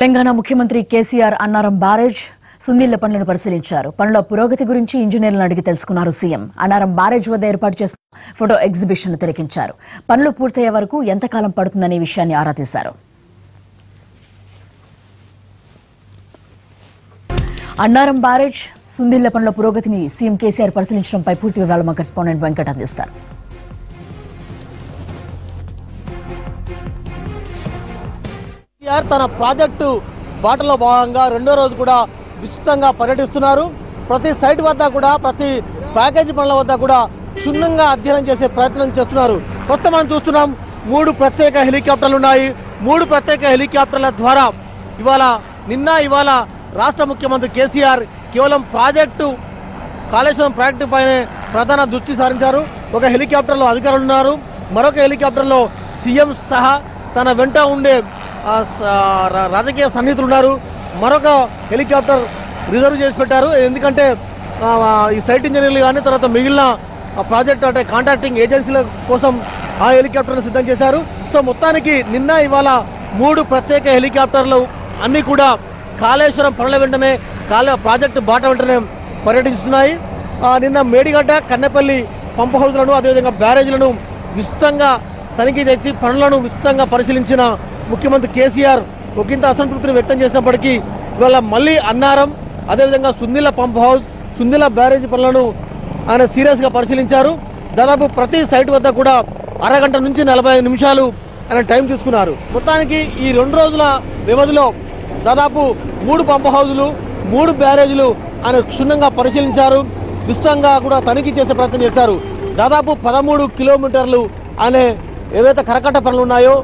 తెలంగాణ ముఖ్యమంత్రి కేసీఆర్ అన్నారం బ్యారేజ్ సుందిళ్ల పనులను పరిశీలించారు. పనుల పురోగతి గురించి ఇంజనీర్లను అడిగి తెలుసుకున్నారు సీఎం. అన్నారం బ్యారేజ్ వద్ద ఏర్పాటు చేసిన ఫోటో ఎగ్జిబిషన్ ను తిలకించారు. పనులు పూర్తయ్యే వరకు ఎంతకాలం పడుతుందనే విషయాన్ని ఆరా తీశారు. అన్నారం బ్యారేజ్ సుందిళ్ల పనుల పురోగతిని సీఎం కేసీఆర్ పరిశీలించడంపై పూర్తి వివరాలు మా కరెస్పాండెంట్ వెంకట్ అందిస్తారు. తన ప్రాజెక్టు బాటలో భాగంగా రెండో రోజు కూడా విస్తృతంగా పర్యటిస్తున్నారు. ప్రతి సైట్ వద్ద కూడా ప్రతి ప్యాకేజీ పనుల వద్ద కూడా క్షుణ్ణంగా అధ్యయనం చేసే ప్రయత్నం చేస్తున్నారు. ప్రస్తుతం మనం చూస్తున్నాం 3 ప్రత్యేక హెలికాప్టర్లు ఉన్నాయి. 3 ప్రత్యేక హెలికాప్టర్ల ద్వారా ఇవాళ రాష్ట్ర ముఖ్యమంత్రి కేసీఆర్ కేవలం కాళేశ్వరం ప్రాజెక్టు పైనే ప్రధాన దృష్టి సారించారు. ఒక హెలికాప్టర్లో అధికారులు ఉన్నారు, మరొక హెలికాప్టర్లో సీఎం సహా తన వెంట ఉండే రాజకీయ సన్నిహితులు ఉన్నారు. మరొక హెలికాప్టర్ రిజర్వ్ చేసి పెట్టారు. ఎందుకంటే ఈ సైట్ ఇంజనీర్లు కానీ తర్వాత మిగిలిన ప్రాజెక్ట్ అంటే కాంట్రాక్టింగ్ ఏజెన్సీల కోసం ఆ హెలికాప్టర్ను సిద్ధం చేశారు. సో మొత్తానికి ఇవాళ 3 ప్రత్యేక హెలికాప్టర్లు అన్నీ కూడా కాళేశ్వరం పనుల వెంటనే ప్రాజెక్టు బాట వెంటనే పర్యటిస్తున్నాయి. నిన్న మేడిగడ్డ కన్నెపల్లి పంప్ హౌస్లను అదేవిధంగా బ్యారేజ్లను విస్తృతంగా తనిఖీ చేసి పనులను విస్తృతంగా పరిశీలించిన ముఖ్యమంత్రి కేసీఆర్ ఒకంత అసంతృప్తిని వ్యక్తం చేసినప్పటికీ ఇవాళ మళ్ళీ అన్నారం అదేవిధంగా సుందిళ్ల పంప్ హౌస్ సుందిళ్ల బ్యారేజీ పనులను ఆయన సీరియస్గా పరిశీలించారు. దాదాపు ప్రతి సైట్ వద్ద కూడా అరగంట నుంచి 45 నిమిషాలు ఆయన టైం తీసుకున్నారు. మొత్తానికి ఈ 2 రోజుల వ్యవధిలో దాదాపు 3 పంప్ హౌజులు 3 బ్యారేజీలు ఆయన క్షుణ్ణంగా పరిశీలించారు. విస్తృతంగా కూడా తనిఖీ చేసే ప్రయత్నం చేశారు. దాదాపు 13 కిలోమీటర్లు ఆయన ఏదైతే కరకట్ట పనులు ఉన్నాయో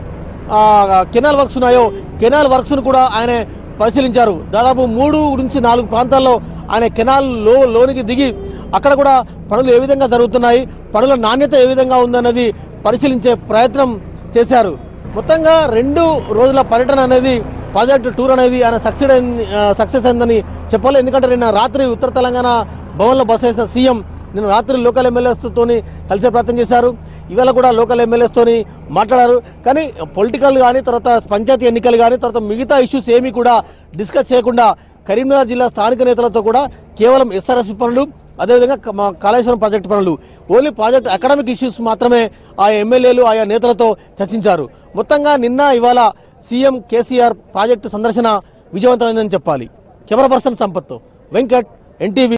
కెనాల్ వర్క్స్ ఉన్నాయో కెనాల్ వర్క్స్ను కూడా ఆయన పరిశీలించారు. దాదాపు 3 నుంచి 4 ప్రాంతాల్లో ఆయన కెనాల్ లోనికి దిగి అక్కడ కూడా పనులు ఏ విధంగా జరుగుతున్నాయి, పనుల నాణ్యత ఏ విధంగా ఉందన్నది పరిశీలించే ప్రయత్నం చేశారు. మొత్తంగా 2 రోజుల పర్యటన అనేది ప్రాజెక్టు టూర్ అనేది ఆయన సక్సెస్ అయిందని చెప్పాలి. ఎందుకంటే నిన్న రాత్రి ఉత్తర తెలంగాణ భవన్లో బస చేసిన సీఎం నిన్న రాత్రి లోకల్ ఎమ్మెల్యేస్తో కలిసే ప్రయత్నం చేశారు. ఇవాళ కూడా లోకల్ ఎమ్మెల్యేస్తోని మాట్లాడారు. కానీ పొలిటికల్ కానీ తర్వాత పంచాయతీ ఎన్నికలు కానీ తర్వాత మిగతా ఇష్యూస్ ఏమీ కూడా డిస్కస్ చేయకుండా కరీంనగర్ జిల్లా స్థానిక నేతలతో కూడా కేవలం ఎస్ఆర్ఎస్ పనులు అదేవిధంగా కాళేశ్వరం ప్రాజెక్టు పనులు ఓన్లీ ప్రాజెక్ట్ అకాడమిక్ ఇష్యూస్ మాత్రమే ఆయా ఎమ్మెల్యేలు ఆయా నేతలతో చర్చించారు. మొత్తంగా ఇవాళ సీఎం కేసీఆర్ ప్రాజెక్టు సందర్శన విజయవంతమైందని చెప్పాలి. కెమెరా పర్సన్ సంపత్తో వెంకట్, ఎన్టీవీ.